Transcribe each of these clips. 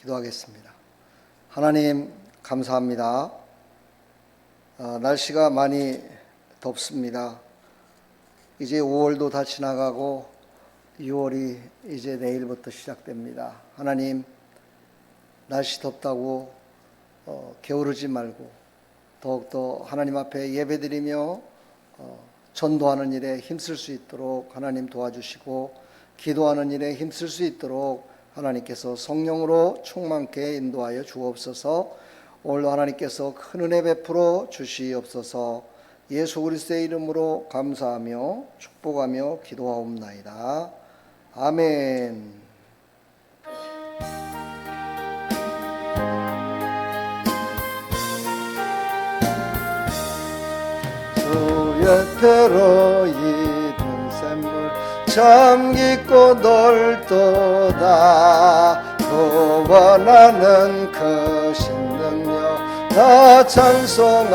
기도하겠습니다. 하나님 감사합니다. 날씨가 많이 덥습니다. 이제 5월도 다 지나가고 6월이 이제 내일부터 시작됩니다. 하나님, 날씨 덥다고 게으르지 말고 더욱더 하나님 앞에 예배드리며 전도하는 일에 힘쓸 수 있도록 하나님 도와주시고, 기도하는 일에 힘쓸 수 있도록 하나님께서 성령으로 충만케 인도하여 주옵소서. 오늘도 하나님께서 큰 은혜 베풀어 주시옵소서. 예수 그리스도의 이름으로 감사하며 축복하며 기도하옵나이다. 아멘. 주의 패로 이룬 샘물 참 깊고 넓도다. 구원하는 크신 능력 다 찬송할지라.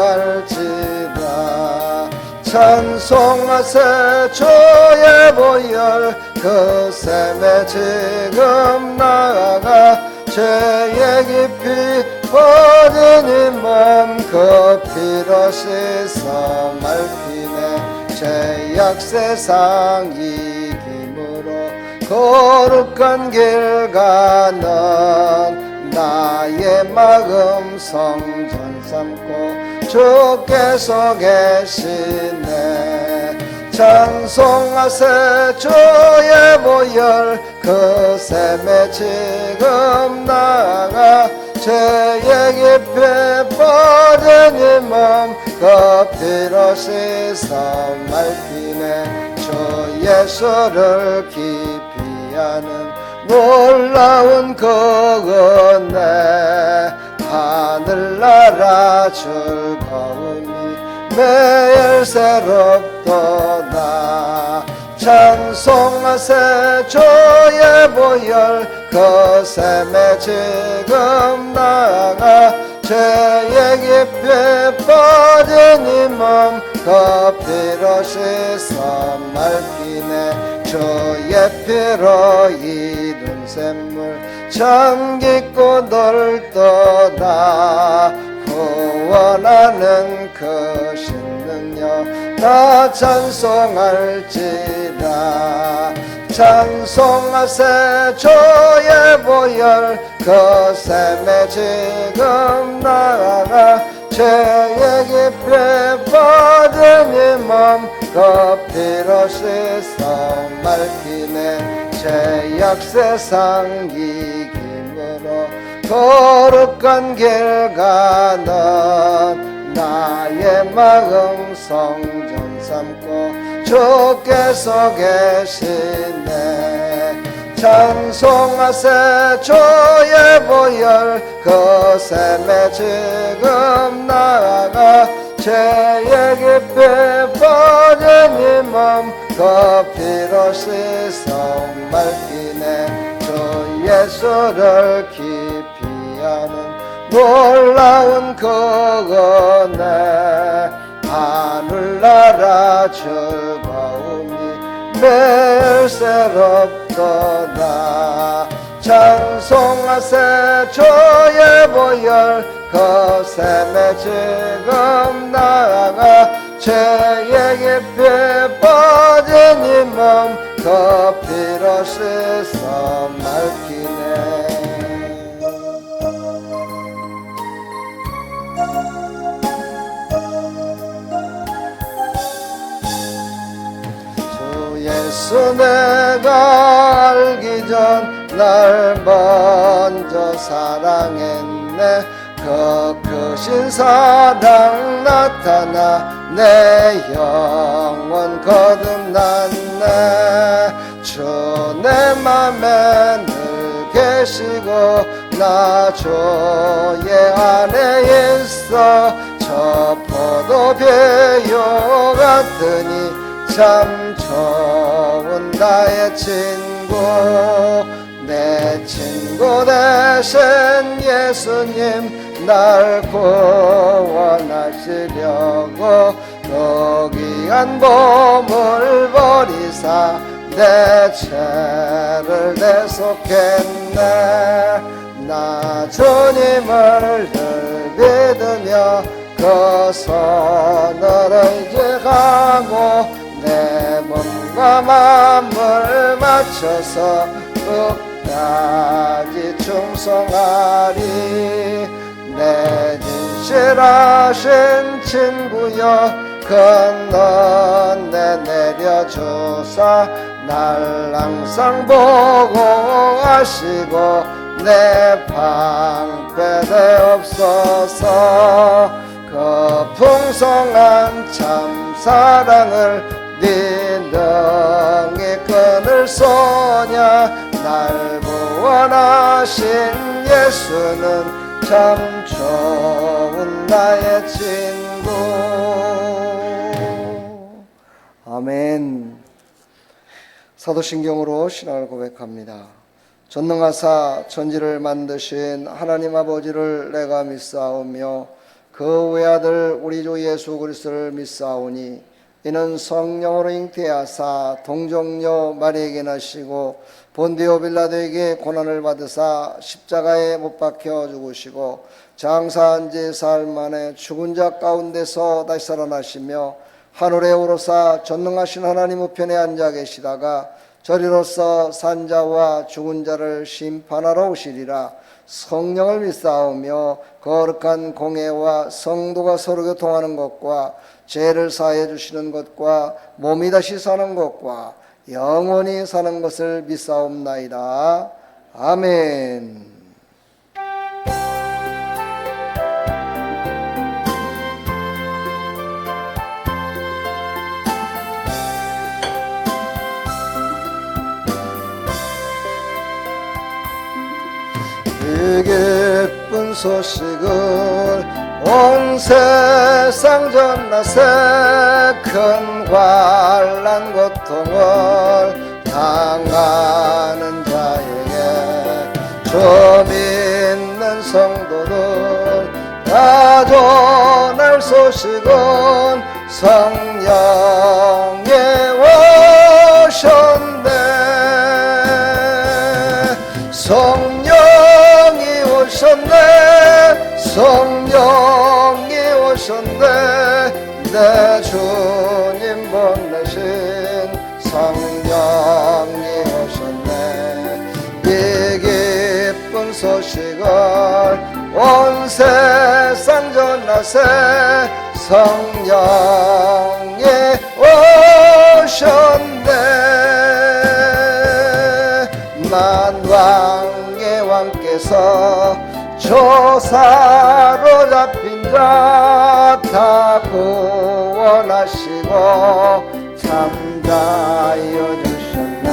찬송하세 주의 보혈 그 샘에 지금 나아가 죄의 깊이 퍼진 이 몸 그 피로 씻어 말피네. 죄악 세상 이김으로 거룩한 길 가는 나의 마음 성전 삼고 주께서 계시네. 찬송하세 주의 보혈 그 샘에 지금 나아가 죄의 깊이 퍼진 이 몸 그 피로 씻어 말피네. 주 예수를 깊이 아는 놀라운 그 은혜 하늘나라 즐거움이 매일 새롭도다. 찬송하세 주의 보혈 그 샘에 지금 나아가 죄의 깊이 퍼진 이 몸 그 피로 씻어 말피네. 주의 피로 이룬 샘물 참 깊고 넓도다. 구원하는 크신 능력 다 찬송할지라. 찬송하세 주의 보혈 그 샘에 지금 나아가 죄의 깊이 퍼진 이 몸 그 피로 씻어 말피네. 죄악 세상 이김으로 거룩한 길 가는 나의 마음 성전 삼고 주께서 계시네. 찬송하세 주의 보혈 그 샘에 지금 나아가 죄의 깊이 퍼진 이 몸 그 피로 씻어 말피네. 주 예수를 깊이 아는 놀라운 그 은혜 하늘나라 즐거움이 매일 새롭도다. 찬송하세 주의 보혈 그 샘에 지금 나아가 죄의 깊이 퍼진 이 몸 그 피로 씻어 말피네. 주 예수 내가 알기 전 날 먼저 사랑했네. 그 크신 사랑 나타나 내 영혼 거듭났네. 주 내 맘에 늘 계시고 나 주의 안에 있어. 저 포도배요 같으니 참 좋은 나의 친구. 내 친구 되신 예수님 날 구원하시려고 그 귀한 보물 버리사 내 죄를 대속했네. 나 주님을 늘 믿으며 그 선을 이제 가고 내 몸과 마음을 맞춰서 끝까지 충성하리. 내 진실하신 친구여 큰 은혜 내려주사 날 항상 보호하시고 내 방패 되옵소서. 그 풍성한 참사랑을 네 능히 끊을 소냐. 날 구원하신 예수는 참 좋은 나의 친구. 아멘. 사도신경으로 신앙을 고백합니다. 전능하사 천지를 만드신 하나님 아버지를 내가 믿사오며 그 외아들 우리 주 예수 그리스도를 믿사오니 이는 성령으로 잉태하사 동정녀 마리에게 나시고 본디오 빌라도에게 고난을 받으사 십자가에 못 박혀 죽으시고 장사한 지 사흘 만에 죽은 자 가운데서 다시 살아나시며 하늘에 오르사 전능하신 하나님 우편에 앉아 계시다가 저리로서 산자와 죽은 자를 심판하러 오시리라. 성령을 믿사오며 거룩한 공회와 성도가 서로 교통하는 것과 죄를 사해 주시는 것과 몸이 다시 사는 것과 영원히 사는 것을 믿사옵나이다. 아멘. 이 기쁜 소식을 온 세상 전나세 큰 환난 고통을 당하는 자에게 주 믿는 성도들 다 전할 소식은 성령의 오셨네. 성령이 오셨네. 성령이 오셨네. 내 주님 보내신 성령이 오셨네. 이 기쁜 소식을 온 세상 전하세 성령이 오셨네. 만왕의 왕께서 조사로 잡힌 자 다 구원하시고 잠자여 주셨네.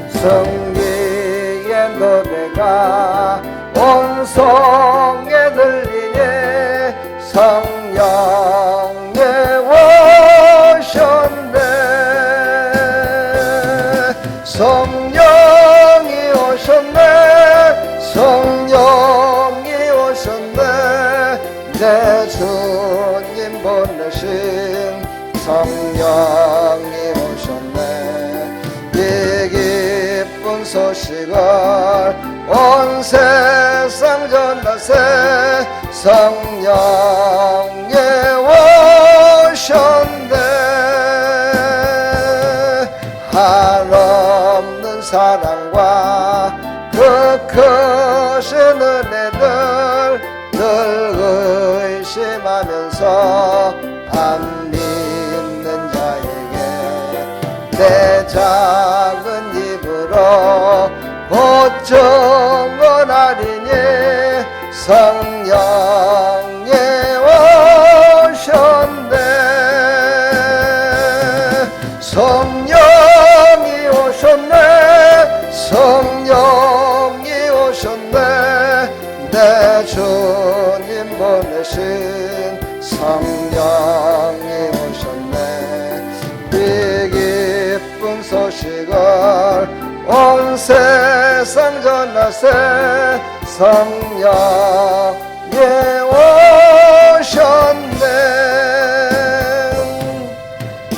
승리의 노래가 온 성에 들리네. 성령의 오셨네. 성령이 오셨네. 성령이 오셨네. 내 주님 보내신 성령이 오셨네. 이 기쁜 소식을 온 세상 전하세 성령이 오셨네. 한없는 사랑과 그 크신 은혜들 늘 의심하면서 안 믿는 자에게 내 작은 입으로 보증언하리니 성령이 오셨네. 성령이 오셨네. 성령이 오셨네. 내 주님 보내신 성령이 오셨네. 이 기쁜 소식을 온 세상 전하세 성령이 오셨네.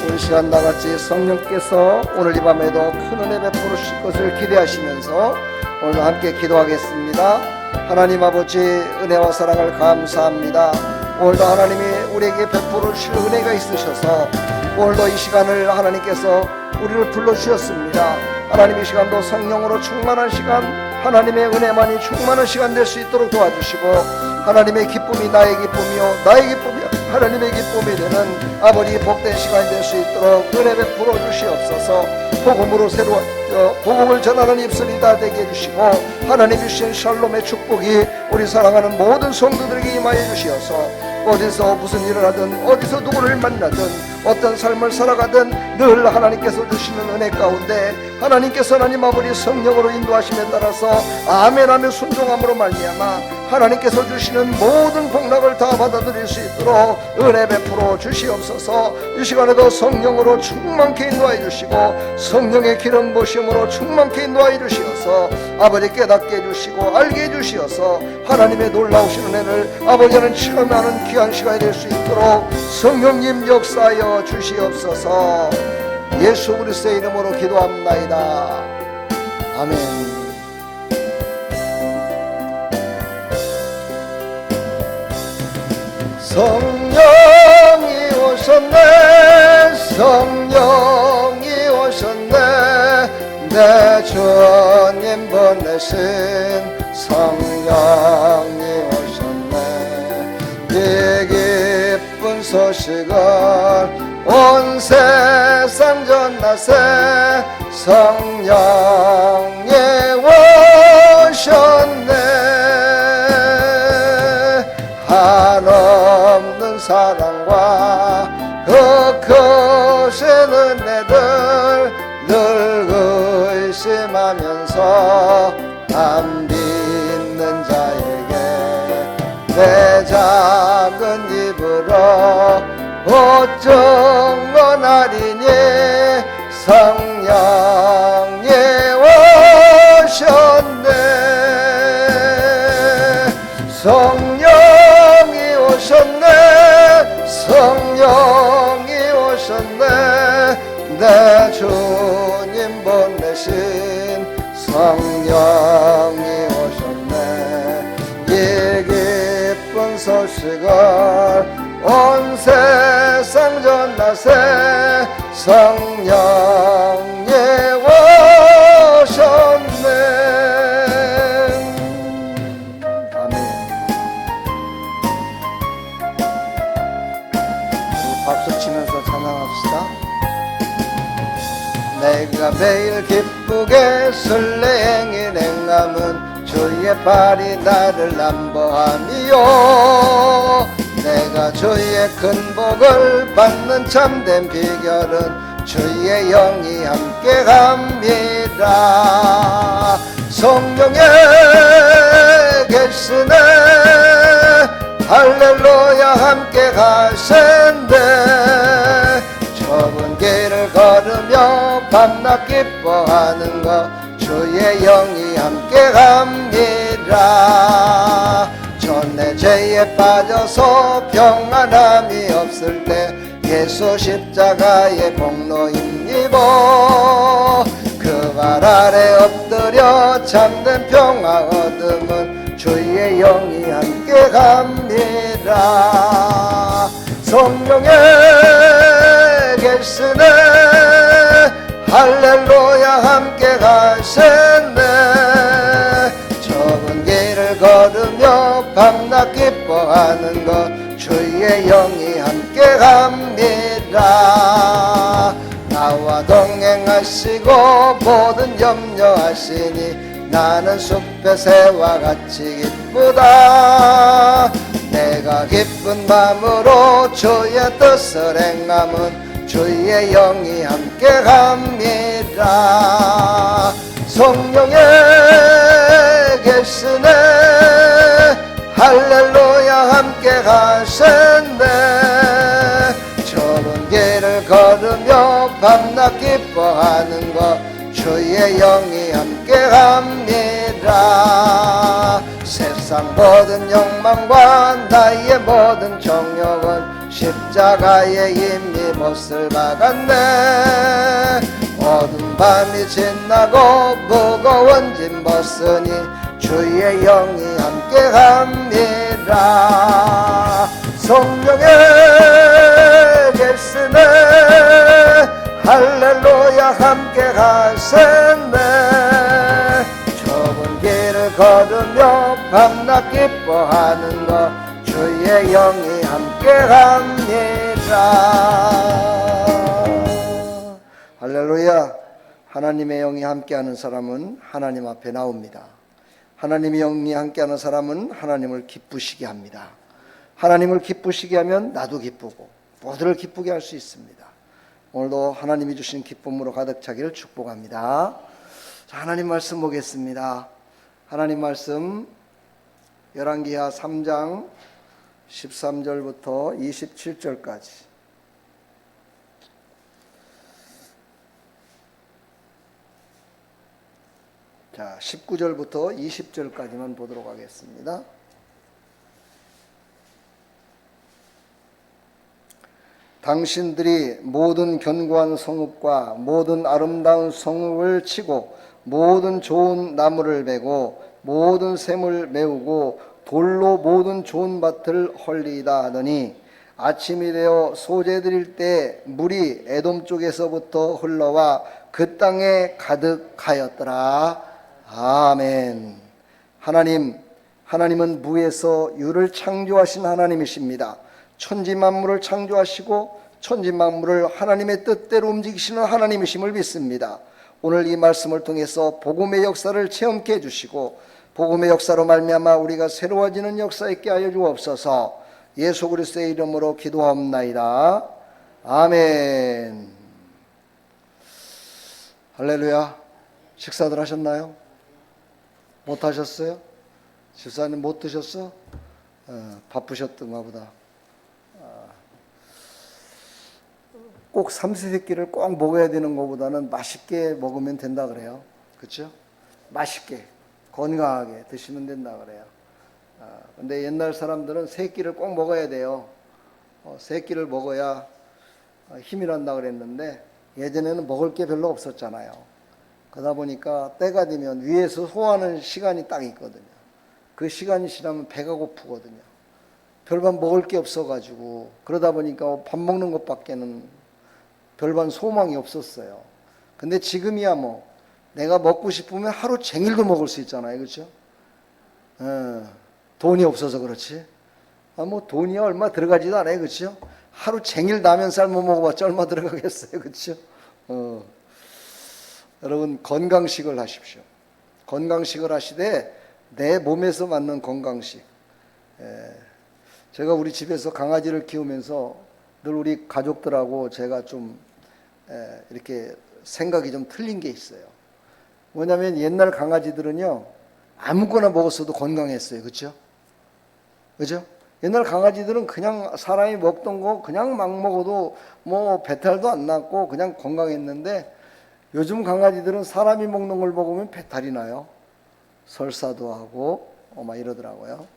우리 시간 나같이 성령께서 오늘 이 밤에도 큰 은혜 베풀으실 것을 기대하시면서 오늘도 함께 기도하겠습니다. 하나님 아버지, 은혜와 사랑을 감사합니다. 오늘도 하나님이 우리에게 베풀어 주실 은혜가 있으셔서 오늘도 이 시간을 하나님께서 우리를 불러주셨습니다. 하나님, 이 시간도 성령으로 충만한 시간, 하나님의 은혜만이 충만한 시간 될 수 있도록 도와주시고, 하나님의 기쁨이 나의 기쁨이요 나의 기쁨이 하나님의 기쁨이 되는 아버지 복된 시간이 될 수 있도록 은혜 베풀어 주시옵소서. 복음으로 복음을 전하는 입술이 다 되게 해주시고, 하나님 주신 샬롬의 축복이 우리 사랑하는 모든 성도들에게 임하여 주시어서 어디서 무슨 일을 하든 어디서 누구를 만나든 어떤 삶을 살아가든 늘 하나님께서 주시는 은혜 가운데 하나님께서 하나님 아버지 성령으로 인도하심에 따라서 아멘하며 순종함으로 말미암아 하나님께서 주시는 모든 복락을 다 받아들일 수 있도록 은혜 베풀어 주시옵소서. 이 시간에도 성령으로 충만케 인도하여 주시고 성령의 기름 부으심으로 충만케 인도하여 주시어서 아버지 깨닫게 해주시고 알게 해주시어서 하나님의 놀라우신 은혜를 아버지는 체험하는 귀한 시간이 될 수 있도록 성령님 역사하여 주시옵소서. 예수 그리스도의 이름으로 기도합나이다. 아멘. 성령이 오셨네, 성령이 오셨네, 내 주님 보내신 성령이 오셨네. 이 기쁜 소식을 온 세상 전하세, 성령이 오셨네. 한없는 사랑과 그 크신 은혜를 늘 의심하면서 안 믿는 자에게 내 작은 입으로 보증언하리니 성령이 오셨네. 성령이 오셨네, 성령이 오셨네, 내 주님 보내신 성령이 오셨네. 이 기쁜 소식을 온 세상 전하세, 성령이 오셨네. 아멘. 박수 치면서 찬양합시다. 내가 매일 기쁘게 설레행이 행함은 주의 발이 나를 남보함이요. 내가 주의 큰 복을 받는 참된 비결은 주의 영이 함께 갑니다. 성령의 계시네, 할렐루야 함께 가신대. 좁은 길을 걸으며 밤낮 기뻐하는 것 주의 영이 함께 갑니다. 전에 죄에 빠져서 평안함이 없을 때 예수 십자가의 복로 힘입어 그 발 아래 엎드려 참된 평화 얻음은 주의 영이 함께 갑니다. 성령의 계시네, 할렐루야 함께 가시네. 좁은 길을 걸으며 밤낮 기뻐하는 것 주의 영이 함께 갑니다. 나와 동행하시고 모든 염려하시니 나는 숲의 새와 같이 기쁘다. 내가 기쁜 마음으로 주의 뜻을 행함은 주의 영이 함께 갑니다. 성령의 계시네, 할렐루야 함께 가신대. 좁은 길을 걸으며 밤낮 기뻐하는 것 주의 영이 함께 갑니다. 세상 모든 욕망과 나의 모든 정욕은 십자가에 이미 못을 박았네. 어두운 밤이 지나고 무거운 짐 벗으니 주의 영이 함께합니다. 성령의 계시네. 할렐루야 함께하시네. 좁은 길을 걸으며 밤낮 기뻐하는 것 주의 영이 함께합니다. 할렐루야. 하나님의 영이 함께하는 사람은 하나님 앞에 나옵니다. 하나님의 영이 함께하는 사람은 하나님을 기쁘시게 합니다. 하나님을 기쁘시게 하면 나도 기쁘고 모두를 기쁘게 할 수 있습니다. 오늘도 하나님이 주신 기쁨으로 가득 차기를 축복합니다. 자, 하나님 말씀 보겠습니다. 하나님 말씀 열왕기하 3장 13절부터 27절까지. 자, 19절부터 20절까지만 보도록 하겠습니다. 당신들이 모든 견고한 성읍과 모든 아름다운 성읍을 치고 모든 좋은 나무를 베고 모든 샘을 메우고 돌로 모든 좋은 밭을 헐리다 하더니 아침이 되어 소재 드릴 때 물이 에돔 쪽에서부터 흘러와 그 땅에 가득하였더라. 아멘. 하나님은 무에서 유를 창조하신 하나님이십니다. 천지 만물을 창조하시고 천지 만물을 하나님의 뜻대로 움직이시는 하나님이심을 믿습니다. 오늘 이 말씀을 통해서 복음의 역사를 체험케 해주시고 복음의 역사로 말미암아 우리가 새로워지는 역사 있게 하여 주옵소서. 예수 그리스도의 이름으로 기도하옵나이다. 아멘. 할렐루야. 식사들 하셨나요? 못 하셨어요? 집사님 못 드셨어? 바쁘셨던가 보다. 꼭 삼시세끼를 꼭 먹어야 되는 것보다는 맛있게 먹으면 된다 그래요. 그렇죠? 맛있게 건강하게 드시면 된다 그래요. 근데 옛날 사람들은 세 끼를 꼭 먹어야 돼요. 세 끼를 먹어야 힘이 난다 그랬는데 예전에는 먹을 게 별로 없었잖아요. 그러다 보니까 때가 되면 위에서 소화하는 시간이 딱 있거든요. 그 시간이 지나면 배가 고프거든요. 별반 먹을 게 없어가지고 그러다 보니까 밥 먹는 것밖에는 별반 소망이 없었어요. 근데 지금이야 뭐 내가 먹고 싶으면 하루 종일도 먹을 수 있잖아요. 그렇죠? 돈이 없어서 그렇지. 뭐 돈이 얼마 들어가지도 않아요. 그렇죠? 하루 종일 라면 삶아 먹어봤자 얼마 들어가겠어요. 그렇죠? 여러분 건강식을 하십시오. 건강식을 하시되 내 몸에서 맞는 건강식. 제가 우리 집에서 강아지를 키우면서 늘 우리 가족들하고 제가 좀 이렇게 생각이 좀 틀린 게 있어요. 뭐냐면 옛날 강아지들은요 아무거나 먹었어도 건강했어요. 그렇죠? 그죠? 옛날 강아지들은 그냥 사람이 먹던 거 그냥 막 먹어도 뭐 배탈도 안 났고 그냥 건강했는데 요즘 강아지들은 사람이 먹는 걸 먹으면 배탈이 나요. 설사도 하고 막 이러더라고요.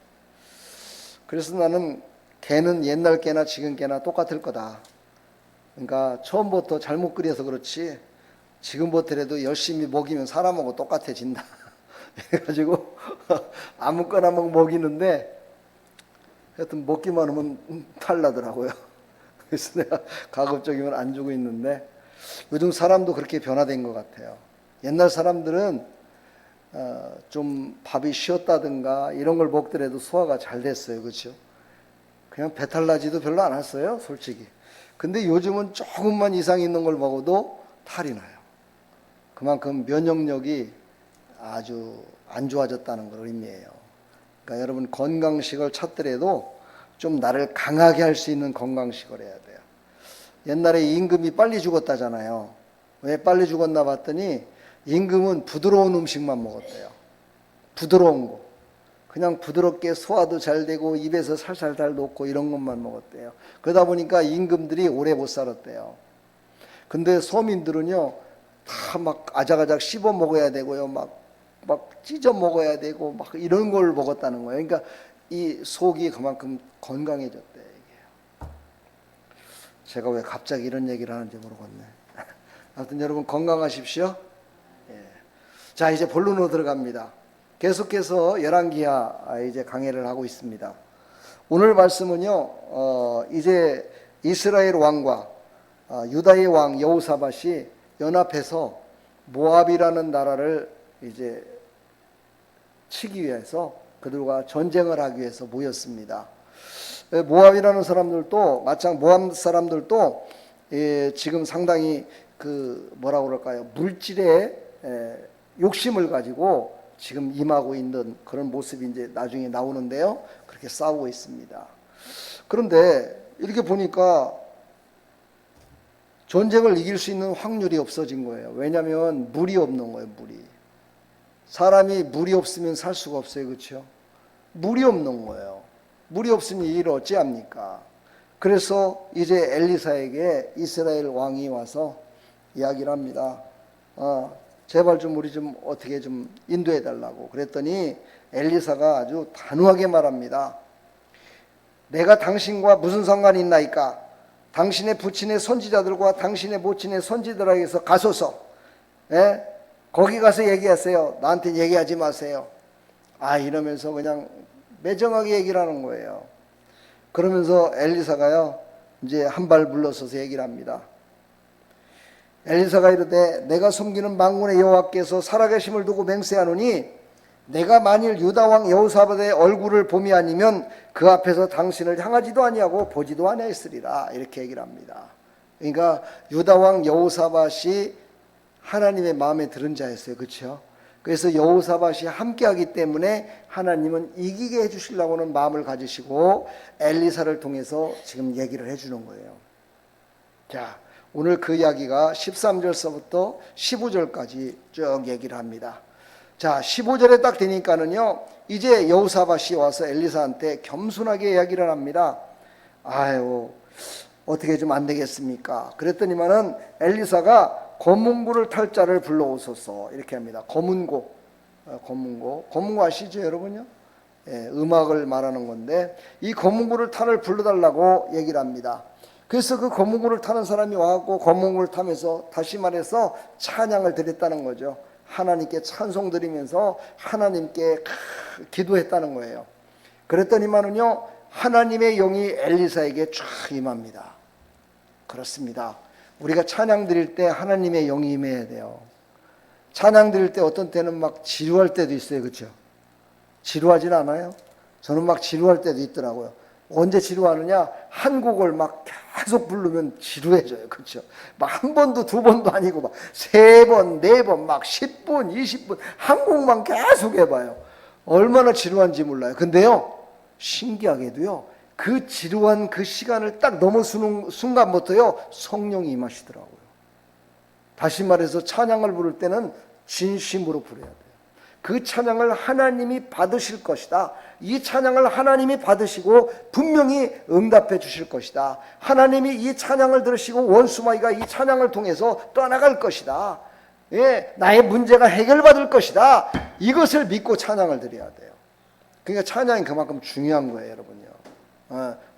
그래서 나는 개는 옛날 개나 지금 개나 똑같을 거다. 그러니까 처음부터 잘못 그려서 그렇지 지금부터라도 열심히 먹이면 사람하고 똑같아진다. 그래가지고 아무거나 막 먹이는데 하여튼 먹기만 하면 탈나더라고요. 그래서 내가 가급적이면 안 주고 있는데 요즘 사람도 그렇게 변화된 것 같아요. 옛날 사람들은 좀 밥이 쉬었다든가 이런 걸 먹더라도 소화가 잘 됐어요. 그렇죠? 그냥 배탈 나지도 별로 안 왔어요. 솔직히. 근데 요즘은 조금만 이상 있는 걸 먹어도 탈이 나요. 그만큼 면역력이 아주 안 좋아졌다는 걸 의미해요. 그러니까 여러분 건강식을 찾더라도 좀 나를 강하게 할 수 있는 건강식을 해야 돼요. 옛날에 임금이 빨리 죽었다잖아요. 왜 빨리 죽었나 봤더니 임금은 부드러운 음식만 먹었대요. 부드러운 거. 그냥 부드럽게 소화도 잘 되고 입에서 살살살 녹고 이런 것만 먹었대요. 그러다 보니까 임금들이 오래 못 살았대요. 근데 서민들은요 다 막 아작아작 씹어 먹어야 되고요. 막 찢어 먹어야 되고 막 이런 걸 먹었다는 거예요. 그러니까 이 속이 그만큼 건강해졌대. 이게. 제가 왜 갑자기 이런 얘기를 하는지 모르겠네. 아무튼 여러분 건강하십시오. 예. 자, 이제 본론으로 들어갑니다. 계속해서 열왕기하 이제 강해를 하고 있습니다. 오늘 말씀은요, 이제 이스라엘 왕과 유다의 왕 여호사밧이 연합해서 모압이라는 나라를 이제 치기 위해서 그들과 전쟁을 하기 위해서 모였습니다. 모압이라는 사람들도 모압 사람들도 지금 상당히 그 뭐라고 그럴까요? 물질에 욕심을 가지고 지금 임하고 있는 그런 모습이 이제 나중에 나오는데요. 그렇게 싸우고 있습니다. 그런데 이렇게 보니까 전쟁을 이길 수 있는 확률이 없어진 거예요. 왜냐하면 물이 없는 거예요. 물이. 사람이 물이 없으면 살 수가 없어요. 그렇죠? 물이 없는 거예요. 물이 없으니 일을 어찌합니까? 그래서 이제 엘리사에게 이스라엘 왕이 와서 이야기를 합니다. 제발 좀 우리 좀 어떻게 좀 인도해 달라고. 그랬더니 엘리사가 아주 단호하게 말합니다. 내가 당신과 무슨 상관이 있나이까? 당신의 부친의 선지자들과 당신의 모친의 선지자들에게서 가소서. 거기 가서 얘기하세요. 나한테 얘기하지 마세요. 이러면서 그냥 매정하게 얘기를 하는 거예요. 그러면서 엘리사가요, 이제 한 발 물러서서 얘기를 합니다. 엘리사가 이르되 내가 섬기는 만군의 여호와께서 살아계심을 두고 맹세하노니 내가 만일 유다 왕 여호사밧의 얼굴을 봄이 아니면 그 앞에서 당신을 향하지도 아니하고 보지도 아니하였으리라. 이렇게 얘기를 합니다. 그러니까 유다 왕 여호사밧이 하나님의 마음에 들은 자였어요. 그렇죠? 그래서 여호사밧이 함께하기 때문에 하나님은 이기게 해주시려고는 마음을 가지시고 엘리사를 통해서 지금 얘기를 해주는 거예요. 자, 오늘 그 이야기가 13절서부터 15절까지 쭉 얘기를 합니다. 자, 15절에 딱 되니까는요, 이제 여호사밧이 와서 엘리사한테 겸손하게 이야기를 합니다. 어떻게 좀 안 되겠습니까? 그랬더니만은 엘리사가 검은고를 탈 자를 불러오소서 이렇게 합니다. 검은고 아시죠 여러분요? 음악을 말하는 건데 이 검은고를 타를 불러달라고 얘기를 합니다. 그래서 그 검은고를 타는 사람이 와갖고 검은고를 타면서 다시 말해서 찬양을 드렸다는 거죠. 하나님께 찬송 드리면서 하나님께 기도했다는 거예요. 그랬더니만은요, 하나님의 영이 엘리사에게 쫙 임합니다. 그렇습니다. 우리가 찬양 드릴 때 하나님의 영이 임해야 돼요. 찬양 드릴 때 어떤 때는 막 지루할 때도 있어요. 그렇죠? 지루하진 않아요? 저는 막 지루할 때도 있더라고요. 언제 지루하느냐? 한 곡을 막 계속 부르면 지루해져요. 그렇죠? 막 한 번도 두 번도 아니고 막 세 번, 네 번, 막 10분, 20분 한 곡만 계속 해봐요. 얼마나 지루한지 몰라요. 근데요, 신기하게도요, 그 지루한 그 시간을 딱 넘어서는 순간부터요, 성령이 임하시더라고요. 다시 말해서 찬양을 부를 때는 진심으로 부려야 돼요. 그 찬양을 하나님이 받으실 것이다. 이 찬양을 하나님이 받으시고 분명히 응답해 주실 것이다. 하나님이 이 찬양을 들으시고 원수마귀가 이 찬양을 통해서 떠나갈 것이다. 나의 문제가 해결받을 것이다. 이것을 믿고 찬양을 드려야 돼요. 그러니까 찬양이 그만큼 중요한 거예요, 여러분요.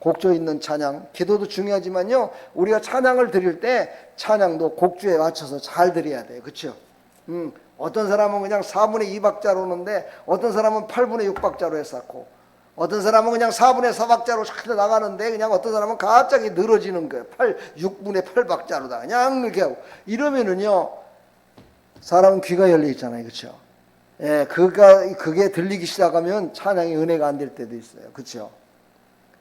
곡조 있는 찬양, 기도도 중요하지만요, 우리가 찬양을 드릴 때 찬양도 곡조에 맞춰서 잘 드려야 돼요. 그렇죠? 어떤 사람은 그냥 4분의 2박자로 오는데 어떤 사람은 8분의 6박자로 했었고 어떤 사람은 그냥 4분의 4박자로 잘 나가는데 그냥 어떤 사람은 갑자기 늘어지는 거예요. 6분의 8박자로다 그냥 이렇게 하고 이러면은요, 사람은 귀가 열려 있잖아요. 그렇죠? 그게 들리기 시작하면 찬양이 은혜가 안 될 때도 있어요. 그렇죠?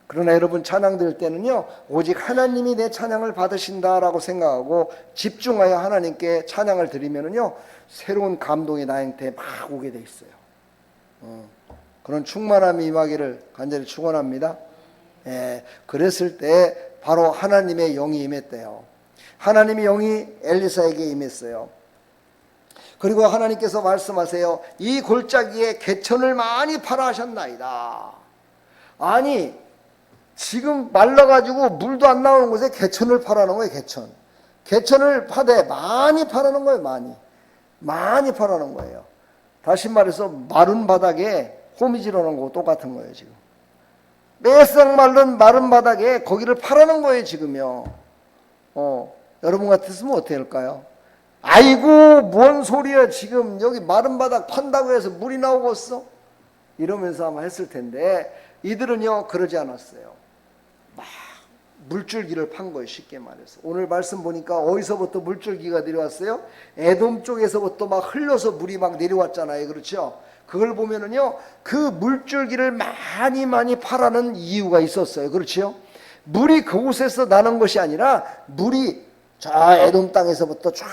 그러나 여러분 찬양 드릴 때는요, 오직 하나님이 내 찬양을 받으신다라고 생각하고 집중하여 하나님께 찬양을 드리면은요, 새로운 감동이 나한테 막 오게 돼 있어요. 그런 충만함이 임하기를 간절히 축원합니다. 그랬을 때 바로 하나님의 영이 임했대요. 하나님의 영이 엘리사에게 임했어요. 그리고 하나님께서 말씀하세요. 이 골짜기에 개천을 많이 팔아 하셨나이다. 아니, 지금 말라가지고 물도 안 나오는 곳에 개천을 파라는 거예요. 개천을 파되 많이 파라는 거예요. 많이 파라는 거예요. 다시 말해서 마른 바닥에 호미질하는 거고 똑같은 거예요. 지금 매싹 마른 바닥에 거기를 파라는 거예요. 지금요. 여러분 같았으면 어떻게 할까요? 아이고 뭔 소리야, 지금 여기 마른 바닥 판다고 해서 물이 나오겠어? 이러면서 아마 했을 텐데, 이들은요 그러지 않았어요. 막 물줄기를 판 거예요. 쉽게 말해서 오늘 말씀 보니까 어디서부터 물줄기가 내려왔어요? 에돔 쪽에서부터 막 흘러서 물이 막 내려왔잖아요. 그렇죠? 그걸 보면은요 그 물줄기를 많이 파라는 이유가 있었어요. 그렇죠? 물이 그곳에서 나는 것이 아니라 물이 저 에돔 땅에서부터 쫙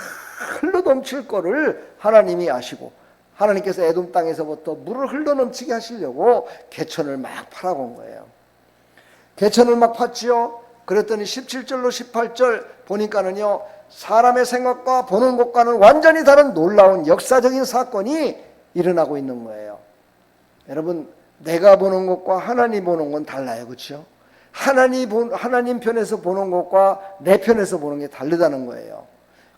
흘러 넘칠 거를 하나님이 아시고, 하나님께서 에돔 땅에서부터 물을 흘러 넘치게 하시려고 개천을 막 파라고 한 거예요. 개천을 막 팠지요. 그랬더니 17절로 18절 보니까는요 사람의 생각과 보는 것과는 완전히 다른 놀라운 역사적인 사건이 일어나고 있는 거예요. 여러분, 내가 보는 것과 하나님 보는 건 달라요. 그렇죠? 하나님 편에서 보는 것과 내 편에서 보는 게 다르다는 거예요.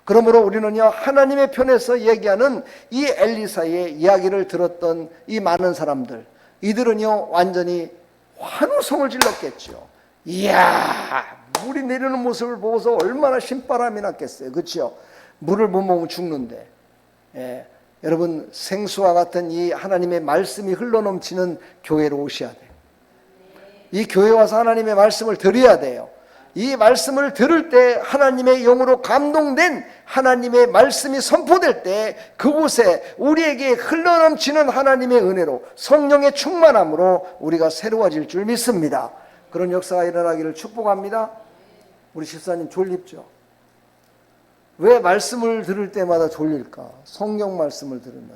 그러므로 우리는요 하나님의 편에서 얘기하는 이 엘리사의 이야기를 들었던 이 많은 사람들, 이들은요 완전히 환호성을 질렀겠죠. 이야, 물이 내리는 모습을 보고서 얼마나 신바람이 났겠어요. 그렇죠? 물을 못 먹으면 죽는데. 여러분, 생수와 같은 이 하나님의 말씀이 흘러넘치는 교회로 오셔야 돼요. 이 교회 와서 하나님의 말씀을 들어야 돼요. 이 말씀을 들을 때 하나님의 영으로 감동된 하나님의 말씀이 선포될 때 그곳에 우리에게 흘러넘치는 하나님의 은혜로, 성령의 충만함으로 우리가 새로워질 줄 믿습니다. 그런 역사가 일어나기를 축복합니다. 우리 집사님 졸립죠? 왜 말씀을 들을 때마다 졸릴까? 성경 말씀을 들으면.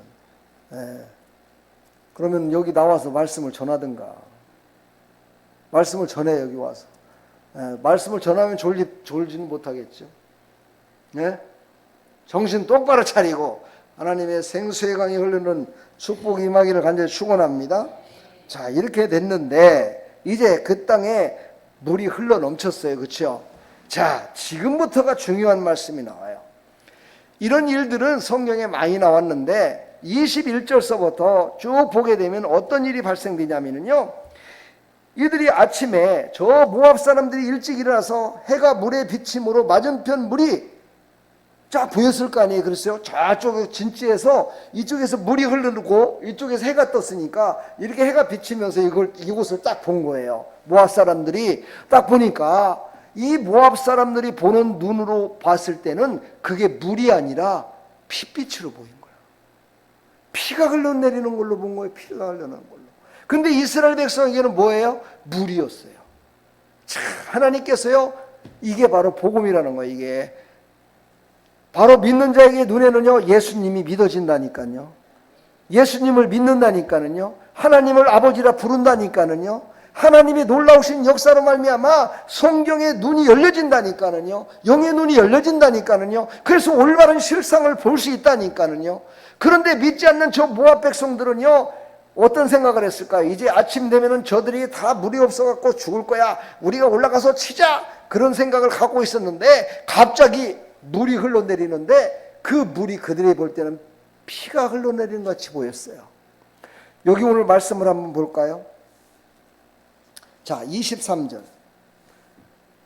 그러면 여기 나와서 말씀을 전하든가. 말씀을 전해, 여기 와서. 말씀을 전하면 졸지는 못하겠죠. 정신 똑바로 차리고 하나님의 생수의 강이 흐르는 축복이 임하기를 간절히 축원합니다. 자, 이렇게 됐는데 이제 그 땅에 물이 흘러 넘쳤어요. 그렇죠? 자, 지금부터가 중요한 말씀이 나와요. 이런 일들은 성경에 많이 나왔는데 21절서부터 쭉 보게 되면 어떤 일이 발생되냐면요, 이들이 아침에 저 모압 사람들이 일찍 일어나서 해가 물에 비침으로 맞은편 물이 쫙 보였을 거 아니에요. 그랬어요. 저쪽 진지에서 이쪽에서 물이 흐르고 이쪽에서 해가 떴으니까 이렇게 해가 비치면서 이곳을 딱 본 거예요. 모압 사람들이 딱 보니까 이 모압 사람들이 보는 눈으로 봤을 때는 그게 물이 아니라 핏빛으로 보인 거예요. 피가 흘러내리는 걸로 본 거예요. 피가 흘러내리는 걸로. 근데 이스라엘 백성에게는 뭐예요? 물이었어요. 참, 하나님께서요, 이게 바로 복음이라는 거예요. 이게 바로 믿는 자에게 눈에는요 예수님이 믿어진다니까요. 예수님을 믿는다니까는요. 하나님을 아버지라 부른다니까는요. 하나님의 놀라우신 역사로 말미암아 성경의 눈이 열려진다니까는요. 영의 눈이 열려진다니까는요. 그래서 올바른 실상을 볼 수 있다니까는요. 그런데 믿지 않는 저 모압 백성들은요 어떤 생각을 했을까요? 이제 아침 되면은 저들이 다 물이 없어갖고 죽을 거야, 우리가 올라가서 치자, 그런 생각을 갖고 있었는데 갑자기 물이 흘러내리는데 그 물이 그들이 볼 때는 피가 흘러내리는 것 같이 보였어요. 여기 오늘 말씀을 한번 볼까요? 자, 23절.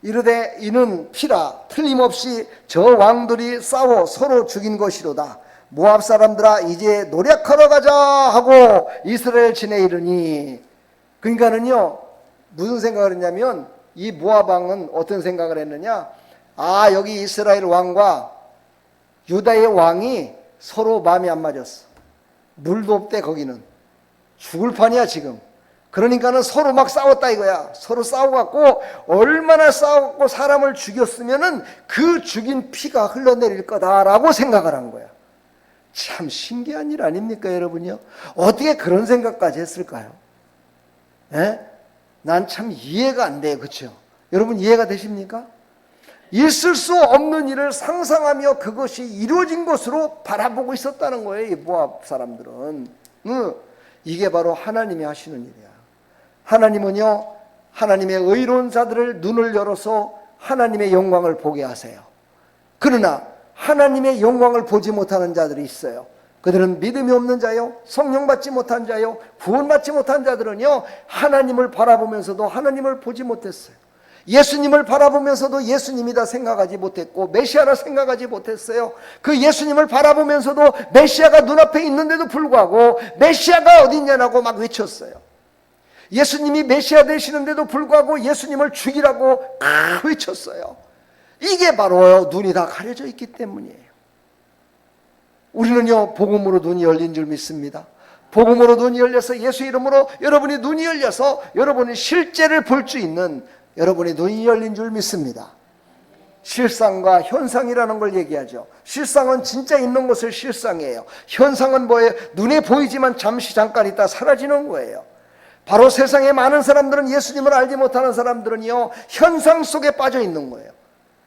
이르되 이는 피라, 틀림없이 저 왕들이 싸워 서로 죽인 것이로다. 모압 사람들아 이제 노력하러 가자 하고 이스라엘 진에 이르니. 그러니까는요 무슨 생각을 했냐면, 이 모압 왕은 어떤 생각을 했느냐, 아, 여기 이스라엘 왕과 유다의 왕이 서로 마음이 안 맞았어. 물도 없대. 거기는 죽을 판이야 지금. 그러니까는 서로 막 싸웠다 이거야. 서로 싸워갖고 얼마나 싸웠고 사람을 죽였으면은 그 죽인 피가 흘러내릴 거다라고 생각을 한 거야. 참 신기한 일 아닙니까 여러분요? 어떻게 그런 생각까지 했을까요? 난 참 이해가 안 돼요. 그렇죠? 여러분 이해가 되십니까? 있을 수 없는 일을 상상하며 그것이 이루어진 것으로 바라보고 있었다는 거예요. 이 모압 사람들은. 이게 바로 하나님이 하시는 일이야. 하나님은요 하나님의 의로운 자들을 눈을 열어서 하나님의 영광을 보게 하세요. 그러나 하나님의 영광을 보지 못하는 자들이 있어요. 그들은 믿음이 없는 자요, 성령 받지 못한 자요, 구원 받지 못한 자들은요 하나님을 바라보면서도 하나님을 보지 못했어요. 예수님을 바라보면서도 예수님이다 생각하지 못했고 메시아라 생각하지 못했어요. 그 예수님을 바라보면서도 메시아가 눈앞에 있는데도 불구하고 메시아가 어딨냐고 막 외쳤어요. 예수님이 메시아 되시는데도 불구하고 예수님을 죽이라고 외쳤어요. 이게 바로 눈이 다 가려져 있기 때문이에요. 우리는요, 복음으로 눈이 열린 줄 믿습니다. 복음으로 눈이 열려서 예수 이름으로 여러분이 눈이 열려서 여러분이 실제를 볼 수 있는 여러분의 눈이 열린 줄 믿습니다. 실상과 현상이라는 걸 얘기하죠. 실상은 진짜 있는 것을 실상이에요. 현상은 뭐예요? 눈에 보이지만 잠시 잠깐 있다 사라지는 거예요. 바로 세상에 많은 사람들은 예수님을 알지 못하는 사람들은요, 현상 속에 빠져 있는 거예요.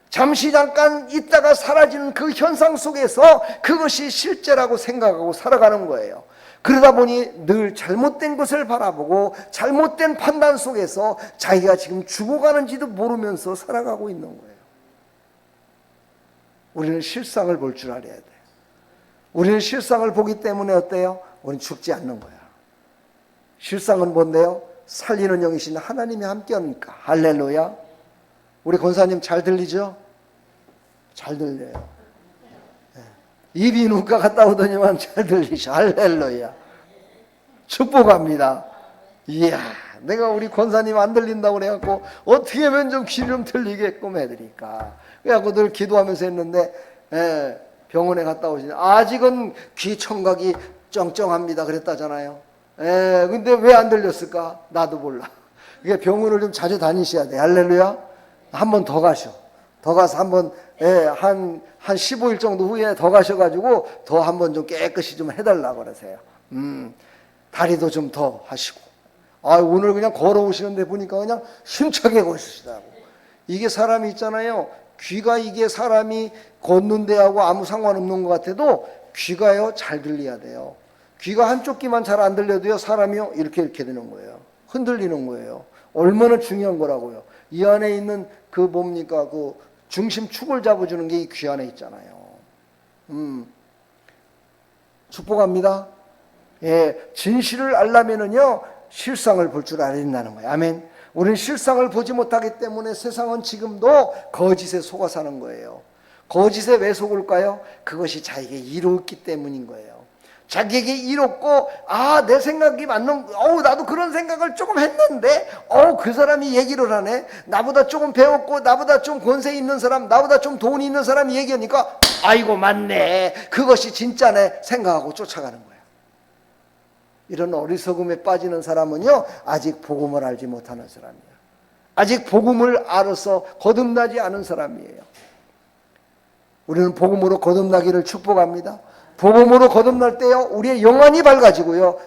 잠시 잠깐 있다가 사라지는 그 현상 속에서 그것이 실제라고 생각하고 살아가는 거예요. 그러다 보니 늘 잘못된 것을 바라보고 잘못된 판단 속에서 자기가 지금 죽어가는지도 모르면서 살아가고 있는 거예요. 우리는 실상을 볼 줄 알아야 돼요. 우리는 실상을 보기 때문에 어때요? 우리는 죽지 않는 거야. 실상은 뭔데요? 살리는 영이신 하나님이 함께하니까. 할렐루야. 우리 권사님 잘 들리죠? 잘 들려요. 입이 눈가 갔다 오더니만 잘 들리죠. 할렐루야. 축복합니다. 이야, 내가 우리 권사님 안 들린다고 그래갖고 어떻게 하면 좀 귀 좀 들리게끔 해드릴까. 그래갖고 늘 기도하면서 했는데, 병원에 갔다 오시니 아직은 귀 청각이 쩡쩡합니다 그랬다잖아요. 근데 왜 안 들렸을까? 나도 몰라. 이게 병원을 좀 자주 다니셔야 돼. 할렐루야. 한 번 더 가셔. 더 가서 한번 한 15일 정도 후에 더 가셔가지고 더 한번 좀 깨끗이 좀 해달라고 그러세요. 다리도 좀 더 하시고. 오늘 그냥 걸어오시는데 보니까 그냥 힘차게 걸으시더라고. 이게 사람이 있잖아요. 귀가 이게 사람이 걷는 데하고 아무 상관없는 것 같아도 귀가요 잘 들려야 돼요. 귀가 한쪽 귀만 잘 안 들려도요 사람이요 이렇게 되는 거예요. 흔들리는 거예요. 얼마나 중요한 거라고요. 이 안에 있는 그 뭡니까 그 중심축을 잡아주는 게 이 귀 안에 있잖아요. 축복합니다. 진실을 알려면은요 실상을 볼 줄 알아야 된다는 거예요. 아멘. 우리는 실상을 보지 못하기 때문에 세상은 지금도 거짓에 속아 사는 거예요. 거짓에 왜 속을까요? 그것이 자기에게 이롭기 때문인 거예요. 자기에게 이롭고 내 생각이 맞는 나도 그런 생각을 조금 했는데 그 사람이 얘기를 하네. 나보다 조금 배웠고 나보다 좀 권세 있는 사람, 나보다 좀 돈이 있는 사람이 얘기하니까 아이고 맞네, 그것이 진짜네 생각하고 쫓아가는 거예요. 이런 어리석음에 빠지는 사람은요 아직 복음을 알지 못하는 사람이에요. 아직 복음을 알아서 거듭나지 않은 사람이에요. 우리는 복음으로 거듭나기를 축복합니다. 복음으로 거듭날 때요 우리의 영안이 밝아지고요,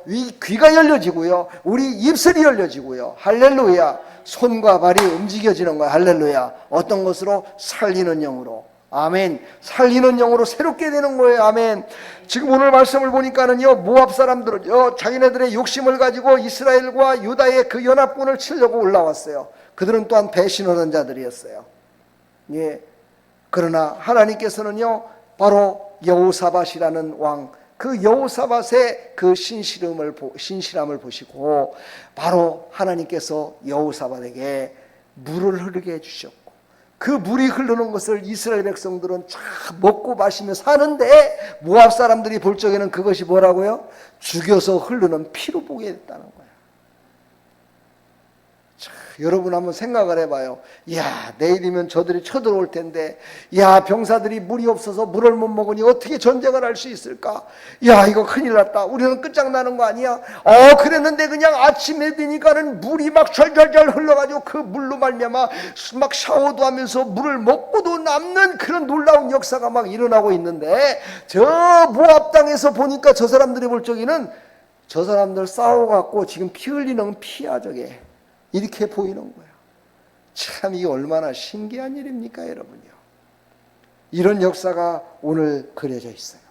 귀가 열려지고요, 우리 입술이 열려지고요. 할렐루야. 손과 발이 움직여지는 거야. 할렐루야. 어떤 것으로? 살리는 영으로. 아멘. 살리는 영으로 새롭게 되는 거예요. 아멘. 지금 오늘 말씀을 보니까는요 모압 사람들은 자기네들의 욕심을 가지고 이스라엘과 유다의 그 연합군을 치려고 올라왔어요. 그들은 또한 배신하는 자들이었어요. 그러나 하나님께서는요 바로 여호사밧이라는 왕, 그 여호사밧의 그 신실함을 보시고 바로 하나님께서 여호사밧에게 물을 흐르게 해주셨고, 그 물이 흐르는 것을 이스라엘 백성들은 쫙 먹고 마시며 사는데 모압 사람들이 볼 적에는 그것이 뭐라고요? 죽여서 흐르는 피로 보게 됐다는 거예요. 여러분 한번 생각을 해봐요. 내일이면 저들이 쳐들어올 텐데, 병사들이 물이 없어서 물을 못 먹으니 어떻게 전쟁을 할 수 있을까? 이거 큰일 났다. 우리는 끝장나는 거 아니야? 그랬는데 그냥 아침에 되니까는 물이 막 절절절 흘러가지고 그 물로 말미암아 막 샤워도 하면서 물을 먹고도 남는 그런 놀라운 역사가 막 일어나고 있는데, 저 모압 땅에서 보니까 저 사람들이 볼 적에는 저 사람들 싸워갖고 지금 피 흘리는 피야 저게. 이렇게 보이는 거예요. 참 이게 얼마나 신기한 일입니까 여러분요. 이런 역사가 오늘 그려져 있어요.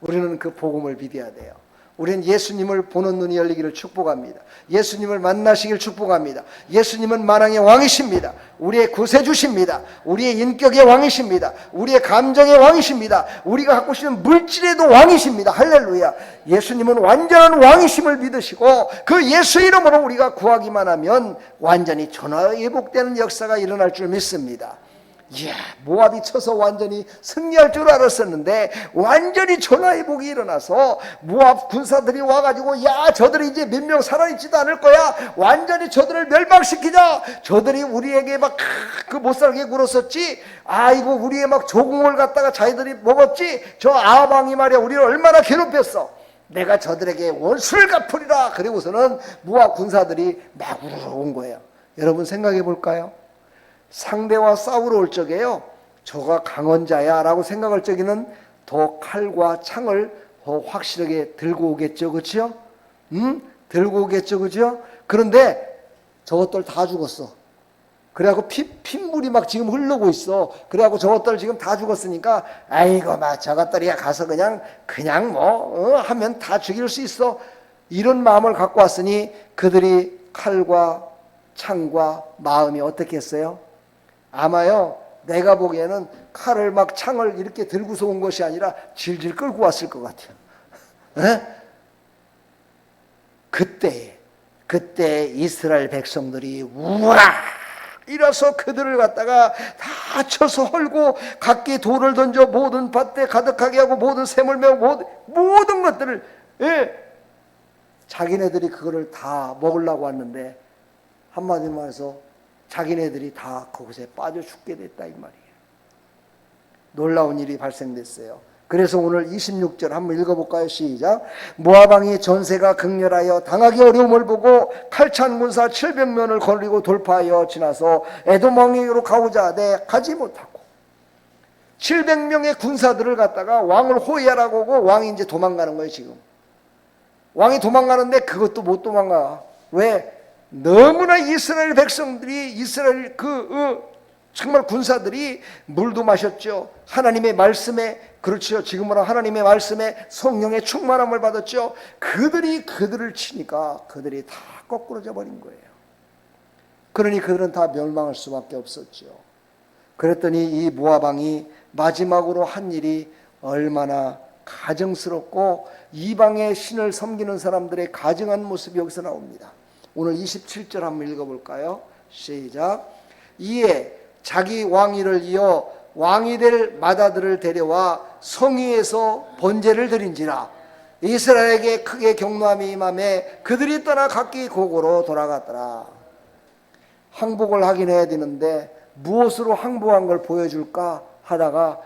우리는 그 복음을 믿어야 돼요. 우리는 예수님을 보는 눈이 열리기를 축복합니다. 예수님을 만나시길 축복합니다. 예수님은 만왕의 왕이십니다. 우리의 구세주십니다. 우리의 인격의 왕이십니다. 우리의 감정의 왕이십니다. 우리가 갖고 있는 물질에도 왕이십니다. 할렐루야. 예수님은 완전한 왕이심을 믿으시고 그 예수 이름으로 우리가 구하기만 하면 완전히 전화회복되는 역사가 일어날 줄 믿습니다. 이야, 모압이 쳐서 완전히 승리할 줄 알았었는데 완전히 전화회복이 일어나서 모압 군사들이 와가지고 야, 저들이 이제 몇 명 살아있지도 않을 거야. 완전히 저들을 멸망시키자. 저들이 우리에게 막 그 못살게 굴었었지. 아이고, 우리의 막 조공을 갖다가 자기들이 먹었지. 저 아방이 말이야, 우리를 얼마나 괴롭혔어. 내가 저들에게 원수를 갚으리라. 그리고서는 모압 군사들이 막 우르르 온 거예요. 여러분 생각해 볼까요? 상대와 싸우러 올 적에요, 저가 강한 자야 라고 생각할 적에는 더 칼과 창을 더 확실하게 들고 오겠죠. 그렇죠? 들고 오겠죠. 그렇죠? 그런데 저것들 다 죽었어. 그래갖고 핏물이 막 지금 흐르고 있어. 그래갖고 저것들 지금 다 죽었으니까 아이고 막 저것들이야 가서 그냥 하면 다 죽일 수 있어. 이런 마음을 갖고 왔으니 그들이 칼과 창과 마음이 어떻게 했어요? 아마요, 내가 보기에는 칼을 막 창을 이렇게 들고서 온 것이 아니라 질질 끌고 왔을 것 같아요. 에? 그때 이스라엘 백성들이 우와 이라서 그들을 갖다가 다 쳐서 헐고 각기 돌을 던져 모든 밭에 가득하게 하고 모든 샘을 메고 모든 것들을, 자기네들이 그거를 다 먹으려고 왔는데 한마디로 말해서 자기네들이 다 거기서 빠져 죽게 됐다 이 말이에요. 놀라운 일이 발생됐어요. 그래서 오늘 26절 한번 읽어볼까요? 시작. 모압 왕이 전세가 극렬하여 당하기 어려움을 보고 칼찬 군사 700명을 거느리고 돌파하여 지나서 에돔 왕에게로 가고자 하되 가지 못하고 700명의 군사들을 갖다가 왕을 호위하라고 하고 왕이 이제 도망가는 거예요. 지금 왕이 도망가는데 그것도 못 도망가. 왜? 너무나 이스라엘 백성들이 이스라엘 정말 군사들이 물도 마셨죠. 하나님의 말씀에, 그렇죠, 지금으로 하나님의 말씀에 성령의 충만함을 받았죠. 그들을 치니까 그들이 다 거꾸러져 버린 거예요. 그러니 그들은 다 멸망할 수밖에 없었죠. 그랬더니 이 모압 왕이 마지막으로 한 일이 얼마나 가증스럽고 이방의 신을 섬기는 사람들의 가증한 모습이 여기서 나옵니다. 오늘 27절 한번 읽어볼까요? 시작. 이에 자기 왕위를 이어 왕이 될 맏아들을 데려와 성위에서 번제를 드린지라. 이스라엘에게 크게 경노함이 임하매 그들이 떠나 각기 고고로 돌아갔더라. 항복을 하긴 해야 되는데 무엇으로 항복한 걸 보여줄까 하다가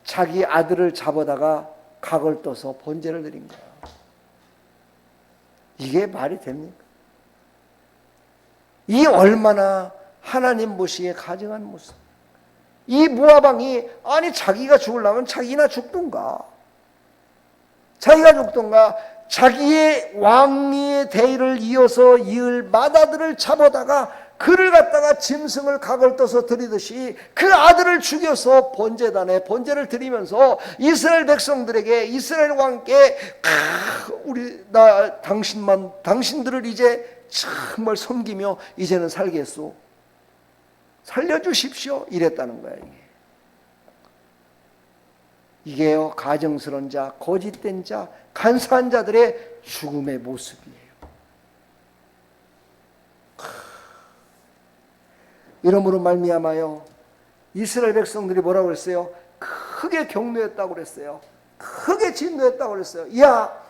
자기 아들을 잡아다가 각을 떠서 번제를 드린 거야. 이게 말이 됩니까? 이 얼마나 하나님 보시기에 가증한 모습. 이 모압 왕이 아니 자기가 죽으려면 자기나 죽던가. 자기의 왕위의 대의를 이어서 이을 맏아들을 잡아다가 그를 갖다가 짐승을 각을 떠서 드리듯이 그 아들을 죽여서 번제단에 번제를 드리면서 이스라엘 백성들에게 이스라엘 왕께 당신들을 이제 정말 섬기며 이제는 살겠소. 살려주십시오. 이랬다는 거야. 이게요, 가증스러운 자, 거짓된 자, 간사한 자들의 죽음의 모습이에요. 이러므로 말미암아요 이스라엘 백성들이 뭐라고 그랬어요? 크게 경노했다고 그랬어요. 크게 진노했다고 그랬어요. 야,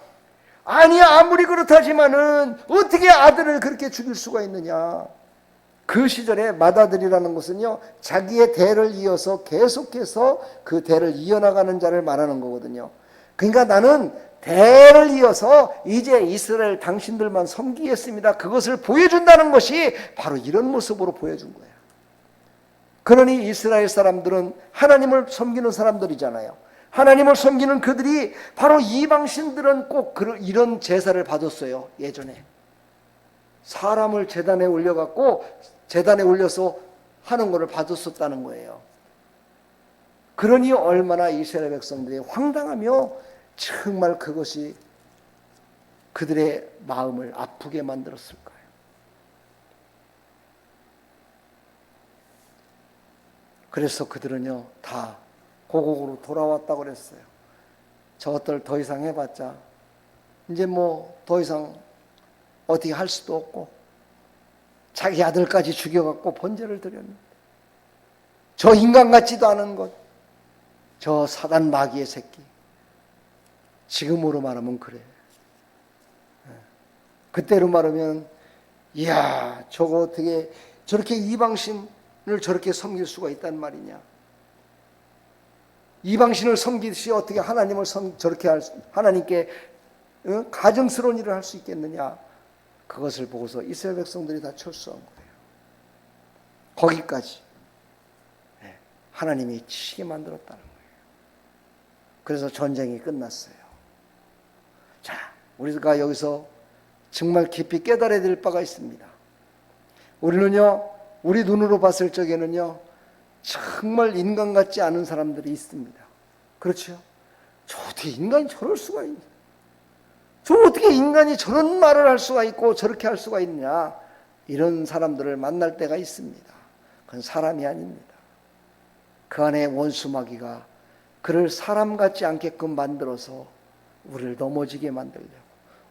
아니야, 아무리 그렇다지만은 어떻게 아들을 그렇게 죽일 수가 있느냐. 그 시절에 맏아들이라는 것은요, 자기의 대를 이어서 계속해서 그 대를 이어나가는 자를 말하는 거거든요. 그러니까 나는 대를 이어서 이제 이스라엘 당신들만 섬기겠습니다. 그것을 보여준다는 것이 바로 이런 모습으로 보여준 거예요. 그러니 이스라엘 사람들은 하나님을 섬기는 사람들이잖아요. 하나님을 섬기는 그들이 바로 이방신들은 꼭 이런 제사를 받았어요. 예전에 사람을 제단에 올려갖고 제단에 올려서 하는 것을 받았었다는 거예요. 그러니 얼마나 이스라엘 백성들이 황당하며 정말 그것이 그들의 마음을 아프게 만들었을까요? 그래서 그들은요 다 고국으로 돌아왔다고 그랬어요. 저것들 더 이상 해봤자 이제 뭐 더 이상 어떻게 할 수도 없고, 자기 아들까지 죽여갖고 번제를 드렸는데 저 인간 같지도 않은 것, 저 사단 마귀의 새끼, 지금으로 말하면 그래. 그때로 말하면 이야 저거 어떻게 저렇게 이방신을 저렇게 섬길 수가 있단 말이냐, 이방신을 섬기듯이 어떻게 하나님을 저렇게 하나님께 가증스러운 일을 할 수 있겠느냐. 그것을 보고서 이스라엘 백성들이 다 철수한 거예요. 거기까지 하나님이 치게 만들었다는 거예요. 그래서 전쟁이 끝났어요. 자, 우리가 여기서 정말 깊이 깨달아야 될 바가 있습니다. 우리는요, 우리 눈으로 봤을 적에는요, 정말 인간 같지 않은 사람들이 있습니다. 그렇죠? 저 어떻게 인간이 저럴 수가 있냐? 저 어떻게 인간이 저런 말을 할 수가 있고 저렇게 할 수가 있냐? 이런 사람들을 만날 때가 있습니다. 그건 사람이 아닙니다. 그 안에 원수 마귀가 그를 사람 같지 않게끔 만들어서 우리를 넘어지게 만들려고,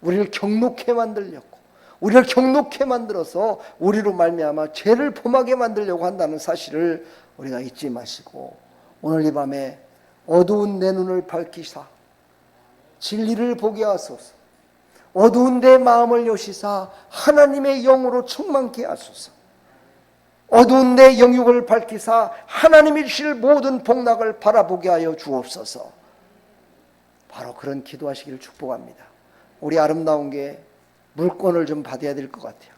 우리를 경록해 만들려고, 우리를 경록해 만들어서 우리로 말미암아 죄를 범하게 만들려고 한다는 사실을 우리가 잊지 마시고, 오늘 이 밤에 어두운 내 눈을 밝히사 진리를 보게 하소서, 어두운 내 마음을 여시사 하나님의 영으로 충만케 하소서, 어두운 내 영육을 밝히사 하나님이 주실 모든 복락을 바라보게 하여 주옵소서. 바로 그런 기도하시기를 축복합니다. 우리 아름다운 게 물권을 좀 받아야 될 것 같아요.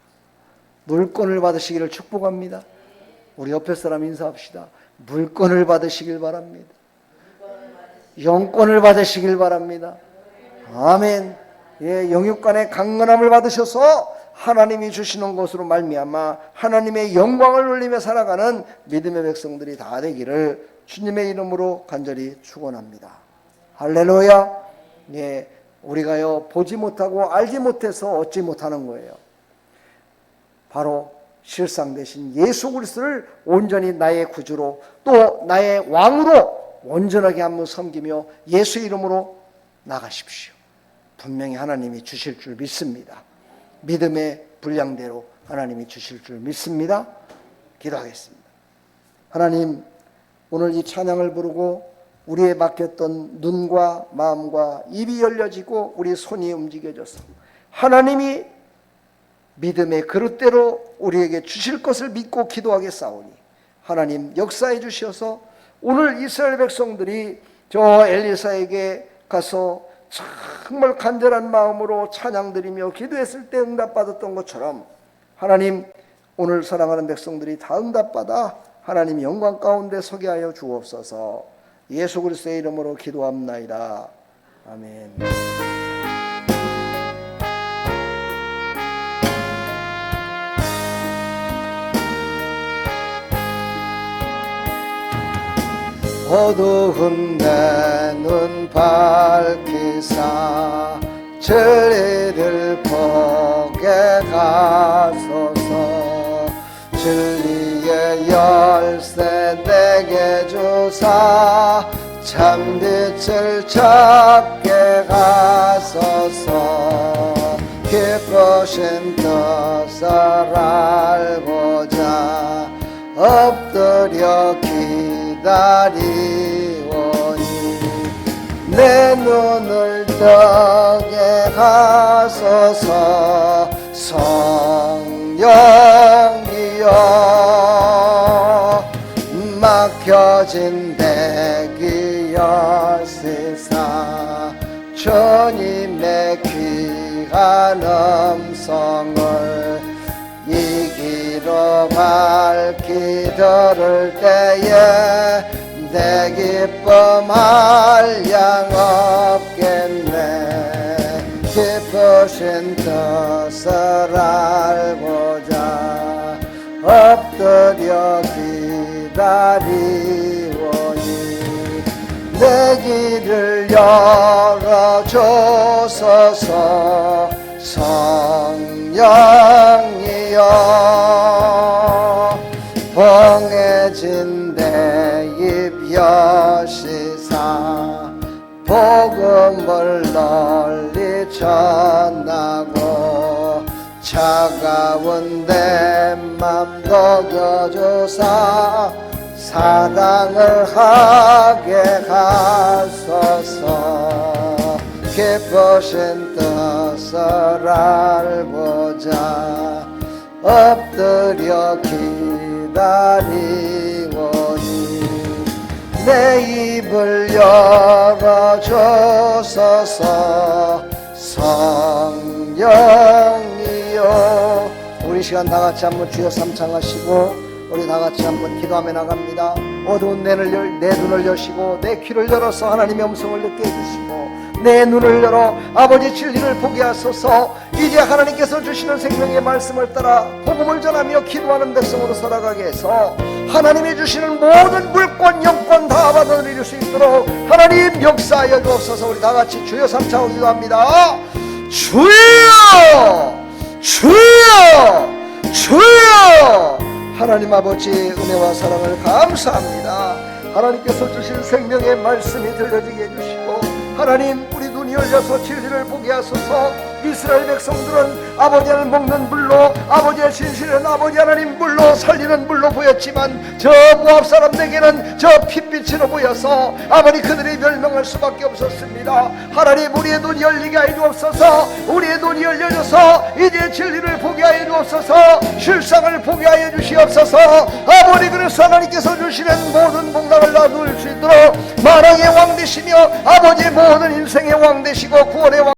물권을 받으시기를 축복합니다. 우리 옆에 사람 인사합시다. 물권을 받으시길 바랍니다. 영권을 받으시길 바랍니다. 아멘. 예, 영육간의 강건함을 받으셔서 하나님이 주시는 것으로 말미암아 하나님의 영광을 올리며 살아가는 믿음의 백성들이 다 되기를 주님의 이름으로 간절히 축원합니다. 할렐루야. 예, 우리가요 보지 못하고 알지 못해서 얻지 못하는 거예요. 바로 실상 대신 예수 그리스도를 온전히 나의 구주로 또 나의 왕으로 온전하게 한번 섬기며 예수 이름으로 나가십시오. 분명히 하나님이 주실 줄 믿습니다. 믿음의 분량대로 하나님이 주실 줄 믿습니다. 기도하겠습니다. 하나님, 오늘 이 찬양을 부르고 우리의 막혔던 눈과 마음과 입이 열려지고 우리 손이 움직여져서 하나님이 믿음의 그릇대로 우리에게 주실 것을 믿고 기도하겠사오니 하나님 역사해 주셔서 오늘 이스라엘 백성들이 저 엘리사에게 가서 정말 간절한 마음으로 찬양드리며 기도했을 때 응답받았던 것처럼 하나님 오늘 사랑하는 백성들이 다 응답받아 하나님 영광 가운데 서게 하여 주옵소서. 예수 그리스도의 이름으로 기도합나이다. 아멘. 어두운 내 눈 밝히사 진리를 보게 하소서. 진리의 열쇠 내게 주사 참빛을 찾게 하소서. 기쁘신 뜻을 알고자 엎드려 기다리오니 내 눈을 뜨게 하소서. 성령이여 막혀진 내 귀 여시사 주님의 귀한 음성을 이 길로 밝히 들을 때에 내 기쁨 한량 없겠네. 기쁘신 뜻을 알고자 엎드려 기다리오니 내 길을 열어주소서. 성령이여 봉해진 내 입 여시사 복음을 널리 전하고 차가운 내 맘 녹여주사 사랑을 하게 하소서. 기쁘신 뜻을 알고자 엎드려 기다리오니 내 입을 열어주소서. 성령이여. 우리 시간 다같이 한번 주여 삼창하시고 우리 다같이 한번 기도하며 나갑니다. 어두운 내 눈을 여시고 내 귀를 열어서 하나님의 음성을 듣게 해주시고 내 눈을 열어 아버지 진리를 보게 하소서. 이제 하나님께서 주시는 생명의 말씀을 따라 복음을 전하며 기도하는 백성으로 살아가게 해서 하나님이 주시는 모든 물권 영권 다 받아들일 수 있도록 하나님 역사하여 주옵소서. 우리 다같이 주여 삼창하고 기도합니다. 주여 주여 주여. 하나님 아버지 은혜와 사랑을 감사합니다. 하나님께서 주신 생명의 말씀이 들려지게 해주시고 하나님 우리 눈이 열려서 진리를 보게 하소서. 이스라엘 백성들은 아버지를 먹는 물로 아버지의 진실은 아버지 하나님 물로 살리는 물로 보였지만 저 모압 사람들에게는 저 핏빛으로 보여서 아버지 그들이 멸망할 수밖에 없었습니다. 하나님 우리의 눈이 열리게 하여 주옵소서. 우리의 눈이 열려져서 이제 진리를 보게 하여 주옵소서. 실상을 보게 하여 주시옵소서. 아버지 그래서 하나님께서 주시는 모든 공간을 놔둘 수 있도록 만왕의 왕 되시며 아버지의 모든 인생의 왕 되시고 구원의 왕